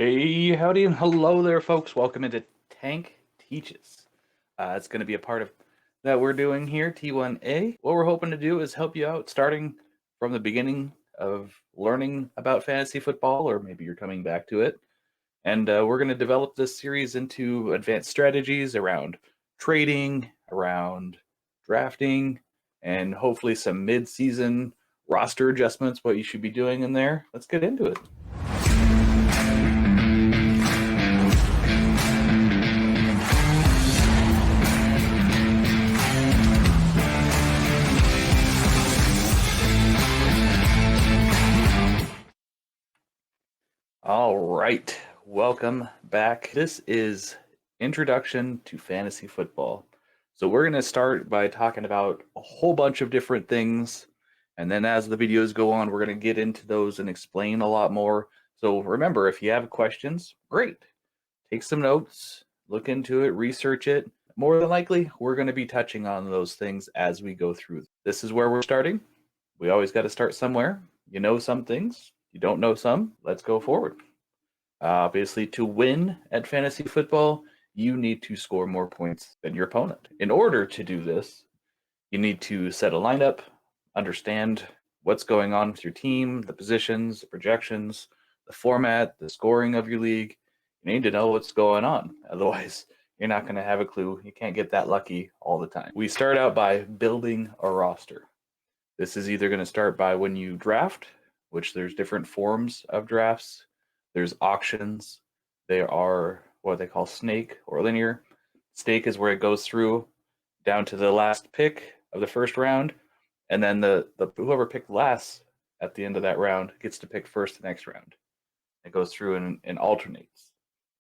Hey, howdy, and hello there, folks. Welcome into Tank Teaches. It's going to be a part of that we're doing here, T1A. What we're hoping to do is help you out starting from the beginning of learning about fantasy football, or maybe you're coming back to it. And we're going to develop this series into advanced strategies around trading, around drafting, and hopefully some mid-season roster adjustments, what you should be doing in there. Let's get into it. All right, welcome back. This is Introduction to Fantasy Football. So we're going to start by talking about a whole bunch of different things, and then as the videos go on, we're going to get into those and explain a lot more. So remember, if you have questions, great. Take some notes, look into it, research it. More than likely, we're going to be touching on those things as we go through. This is where we're starting. We always got to start somewhere. You know some things, you don't know some. Let's go forward. Obviously, to win at fantasy football, you need to score more points than your opponent. In order to do this, you need to set a lineup, understand what's going on with your team, the positions, the projections, the format, the scoring of your league. You need to know what's going on. Otherwise, you're not going to have a clue. You can't get that lucky all the time. We start out by building a roster. This is either going to start by when you draft, which there's different forms of drafts. There's auctions. There are what they call snake or linear. Snake is where it goes through down to the last pick of the first round, and then the whoever picked last at the end of that round gets to pick first the next round. It goes through and alternates.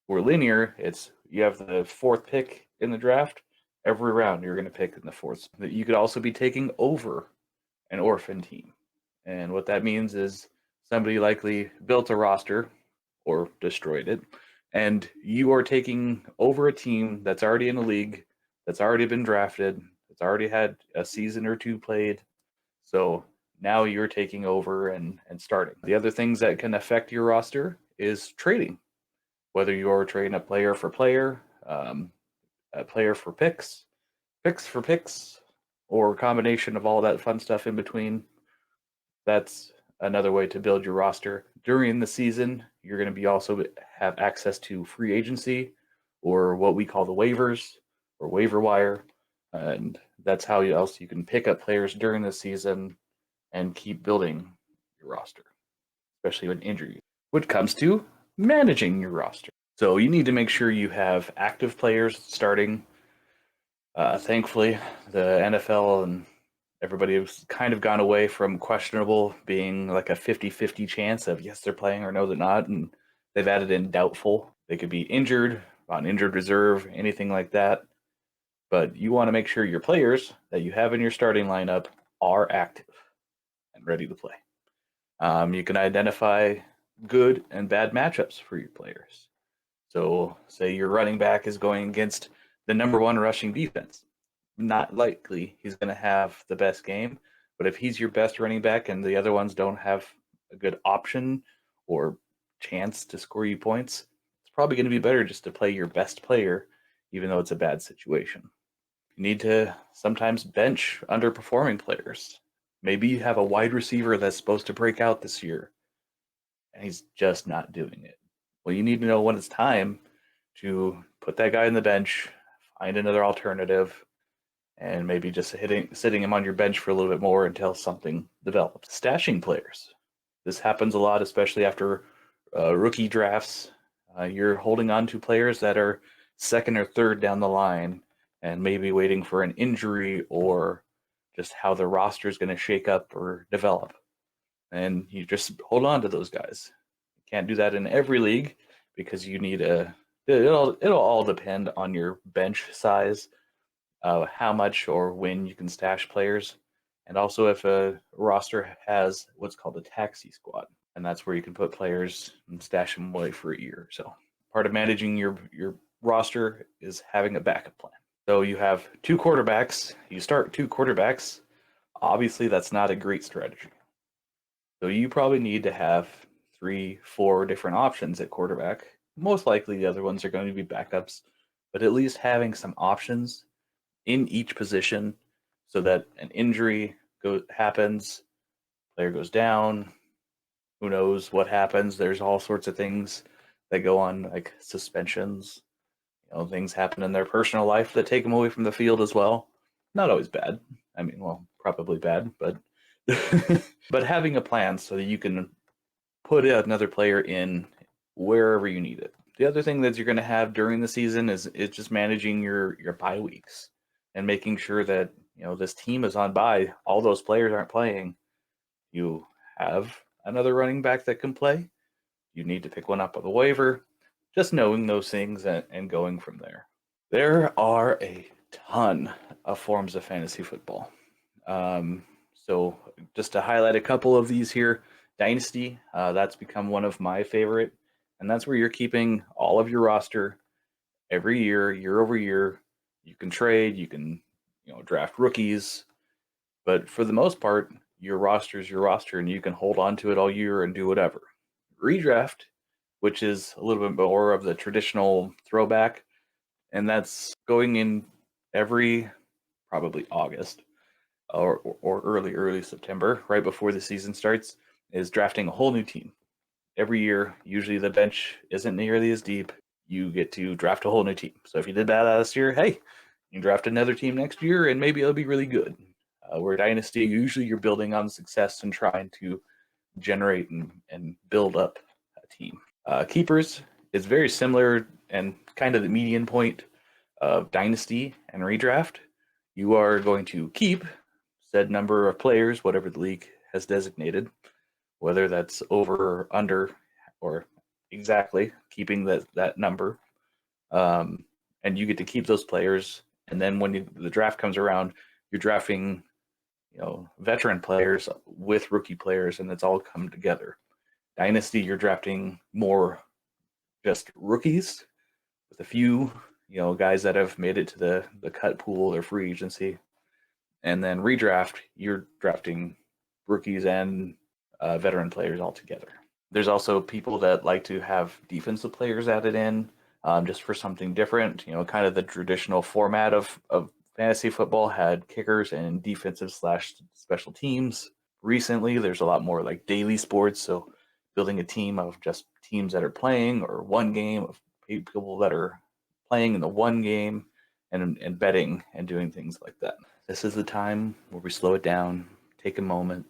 Where linear, it's you have the fourth pick in the draft. Every round you're going to pick in the fourth. You could also be taking over an orphan team. And what that means is somebody likely built a roster or destroyed it, and you are taking over a team that's already in the league, that's already been drafted, that's already had a season or two played. So now you're taking over and starting. The other things that can affect your roster is trading, whether you're trading a player for player, a player for picks, picks for picks, or a combination of all that fun stuff in between. That's another way to build your roster. During the season, you're going to be also have access to free agency, or what we call the waivers or waiver wire, and that's how else you can pick up players during the season and keep building your roster, especially when injuries. When it comes to managing your roster, so you need to make sure you have active players starting. Thankfully, the NFL and everybody has kind of gone away from questionable being like a 50-50 chance of yes, they're playing or no, they're not. And they've added in doubtful. They could be injured, on injured reserve, anything like that. But you want to make sure your players that you have in your starting lineup are active and ready to play. You can identify good and bad matchups for your players. So, say your running back is going against the number one rushing defense. Not likely he's going to have the best game, but if he's your best running back and the other ones don't have a good option or chance to score you points, it's probably going to be better just to play your best player, even though it's a bad situation. You need to sometimes bench underperforming players. Maybe you have a wide receiver that's supposed to break out this year, and he's just not doing it. Well, you need to know when it's time to put that guy on the bench, find another alternative, and maybe just sitting him on your bench for a little bit more until something develops. Stashing players. This happens a lot, especially after rookie drafts. You're holding on to players that are second or third down the line and maybe waiting for an injury or just how the roster is going to shake up or develop. And you just hold on to those guys. You can't do that in every league because you need it'll all depend on your bench size, how much or when you can stash players, and also if a roster has what's called a taxi squad, and that's where you can put players and stash them away for a year or so. Part of managing your roster is having a backup plan. So you have two quarterbacks. You start two quarterbacks. Obviously, that's not a great strategy. So you probably need to have 3, 4 different options at quarterback. Most likely the other ones are going to be backups, but at least having some options in each position so that an injury happens, player goes down, who knows what happens. There's all sorts of things that go on, like suspensions. Things happen in their personal life that take them away from the field as well. Not always bad. I mean, well, probably bad, but but having a plan so that you can put another player in wherever you need it. The other thing that you're going to have during the season is just managing your bye weeks and making sure that this team is on bye. All those players aren't playing. You have another running back that can play. You need to pick one up on the waiver. Just knowing those things and going from there. There are a ton of forms of fantasy football. So just to highlight a couple of these here, Dynasty, that's become one of my favorite, and that's where you're keeping all of your roster every year over year. You can trade, you can draft rookies, but for the most part, your roster is your roster, and you can hold on to it all year and do whatever. Redraft, which is a little bit more of the traditional throwback, and that's going in every probably August or early September, right before the season starts, is drafting a whole new team. Every year, usually the bench isn't nearly as deep. You get to draft a whole new team. So if you did that last year, hey, you can draft another team next year, and maybe it'll be really good. Where Dynasty, usually you're building on success and trying to generate and build up a team. Keepers is very similar and kind of the median point of Dynasty and Redraft. You are going to keep said number of players, whatever the league has designated, whether that's over or under or exactly keeping that number. And you get to keep those players. And then when the draft comes around, you're drafting veteran players with rookie players, and it's all come together. Dynasty, you're drafting more just rookies with a few guys that have made it to the cut pool or free agency. And then Redraft, you're drafting rookies and veteran players all together. There's also people that like to have defensive players added in just for something different. Kind of the traditional format of fantasy football had kickers and defensive / special teams. Recently, there's a lot more like daily sports, so building a team of just teams that are playing, or one game of people that are playing in the one game, and betting and doing things like that. This is the time where we slow it down, take a moment,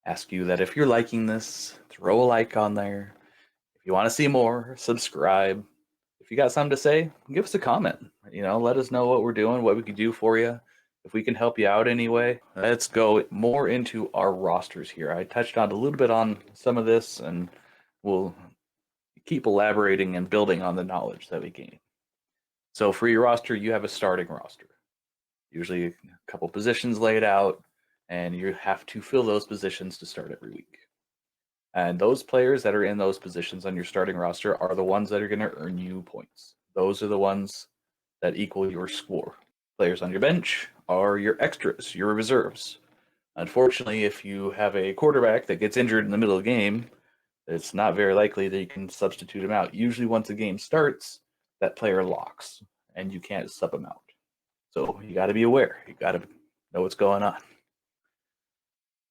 ask you that if you're liking this, throw a like on there. If you want to see more, subscribe. If you got something to say, give us a comment. Let us know what we're doing, what we can do for you. If we can help you out anyway, let's go more into our rosters here. I touched on a little bit on some of this, and we'll keep elaborating and building on the knowledge that we gain. So for your roster, you have a starting roster. Usually a couple positions laid out, and you have to fill those positions to start every week. And those players that are in those positions on your starting roster are the ones that are going to earn you points. Those are the ones that equal your score. Players on your bench are your extras, your reserves. Unfortunately, if you have a quarterback that gets injured in the middle of the game, it's not very likely that you can substitute him out. Usually once the game starts, that player locks, and you can't sub him out. So you got to be aware. You got to know what's going on.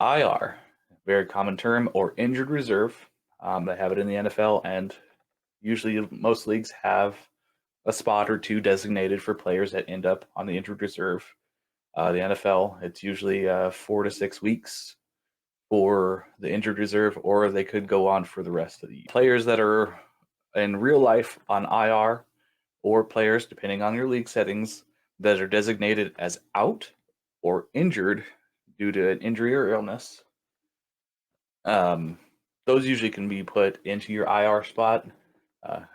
IR, very common term, or injured reserve. They have it in the NFL, and usually most leagues have a spot or two designated for players that end up on the injured reserve. The NFL, it's usually 4 to 6 weeks for the injured reserve, or they could go on for the rest of the year. Players that are in real life on IR, or players, depending on your league settings, that are designated as out or injured due to an injury or illness, those usually can be put into your IR spot.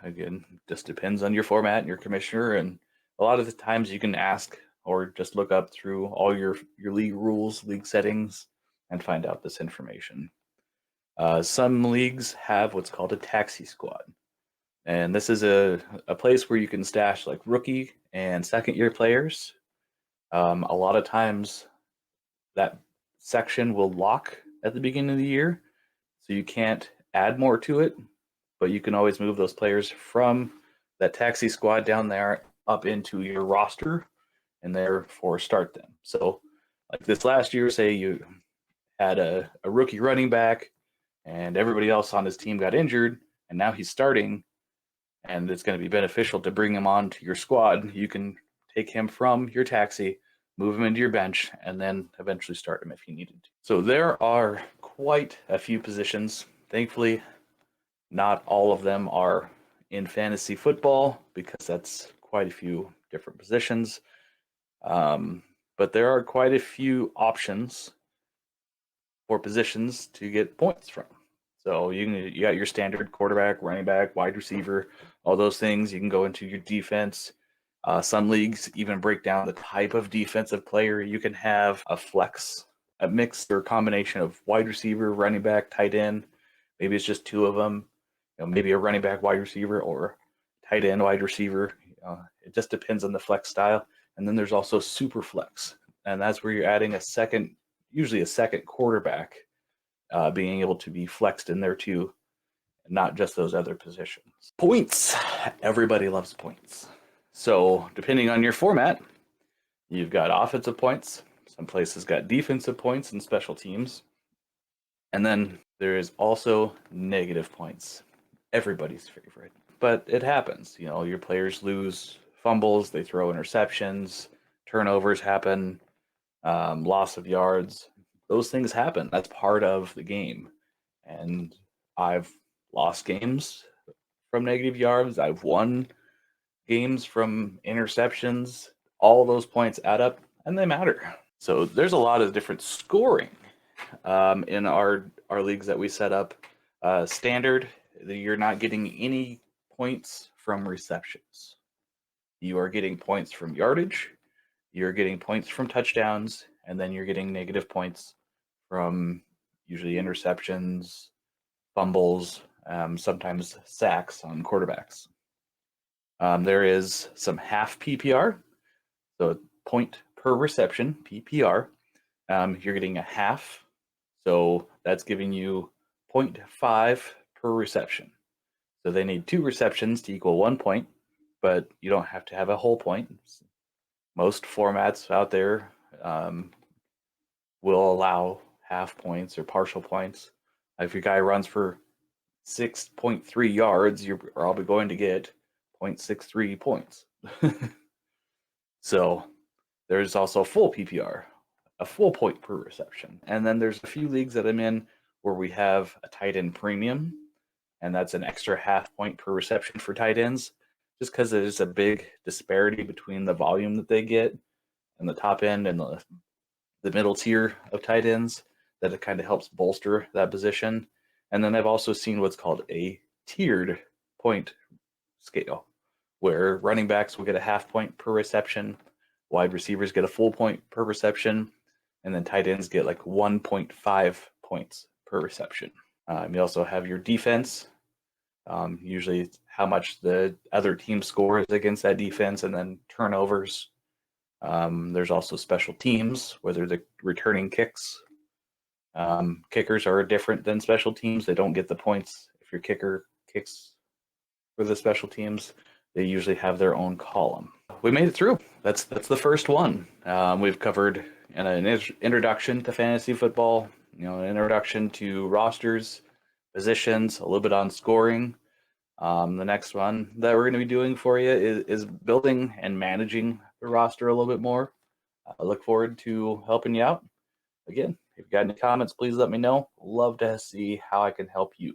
Again, just depends on your format and your commissioner, and a lot of the times you can ask or just look up through all your league rules, league settings, and find out this information. Some leagues have what's called a taxi squad, and this is a place where you can stash like rookie and second year players. A lot of times that section will lock at the beginning of the year, so you can't add more to it, but you can always move those players from that taxi squad down there up into your roster and therefore start them. So, like this last year, say you had a rookie running back and everybody else on his team got injured, and now he's starting, and it's going to be beneficial to bring him on to your squad. You can take him from your taxi, move him into your bench, and then eventually start him if you needed to. So there are quite a few positions. Thankfully, not all of them are in fantasy football because that's quite a few different positions. But there are quite a few options for positions to get points from. So you got your standard quarterback, running back, wide receiver, all those things. You can go into your defense. Some leagues even break down the type of defensive player. You can have a flex, a mix or combination of wide receiver, running back, tight end. Maybe it's just two of them. Maybe a running back, wide receiver, or tight end, wide receiver. It just depends on the flex style. And then there's also super flex, and that's where you're adding usually a second quarterback, being able to be flexed in there too, not just those other positions. Points. Everybody loves points. So depending on your format, you've got offensive points. Some places got defensive points and special teams. And then there is also negative points. Everybody's favorite. But it happens. Your players lose fumbles, they throw interceptions, turnovers happen, loss of yards. Those things happen. That's part of the game. And I've lost games from negative yards. I've won games from interceptions. All those points add up and they matter. So there's a lot of different scoring in our leagues that we set up. Standard, you're not getting any points from receptions. You are getting points from yardage, you're getting points from touchdowns, and then you're getting negative points from usually interceptions, fumbles, sometimes sacks on quarterbacks. There is some half PPR, so point per reception, PPR. You're getting a half, so that's giving you 0.5 per reception. So they need 2 receptions to equal 1 point, but you don't have to have a whole point. Most formats out there will allow half points or partial points. If your guy runs for 6.3 yards, you're probably going to get 0.63 points. So there's also full PPR, a full point per reception. And then there's a few leagues that I'm in where we have a tight end premium, and that's an extra half point per reception for tight ends, just because there's a big disparity between the volume that they get and the top end and the middle tier of tight ends, that it kind of helps bolster that position. And then I've also seen what's called a tiered point scale, where running backs will get a half point per reception, wide receivers get a full point per reception, and then tight ends get like 1.5 points per reception. You also have your defense, usually how much the other team scores against that defense, and then turnovers. There's also special teams, whether they're returning kicks. Kickers are different than special teams. They don't get the points if your kicker kicks for the special teams. They usually have their own column. We made it through. That's the first one. We've covered an introduction to fantasy football, an introduction to rosters, positions, a little bit on scoring. The next one that we're going to be doing for you is building and managing the roster a little bit more. I look forward to helping you out. Again, if you've got any comments, please let me know. Love to see how I can help you.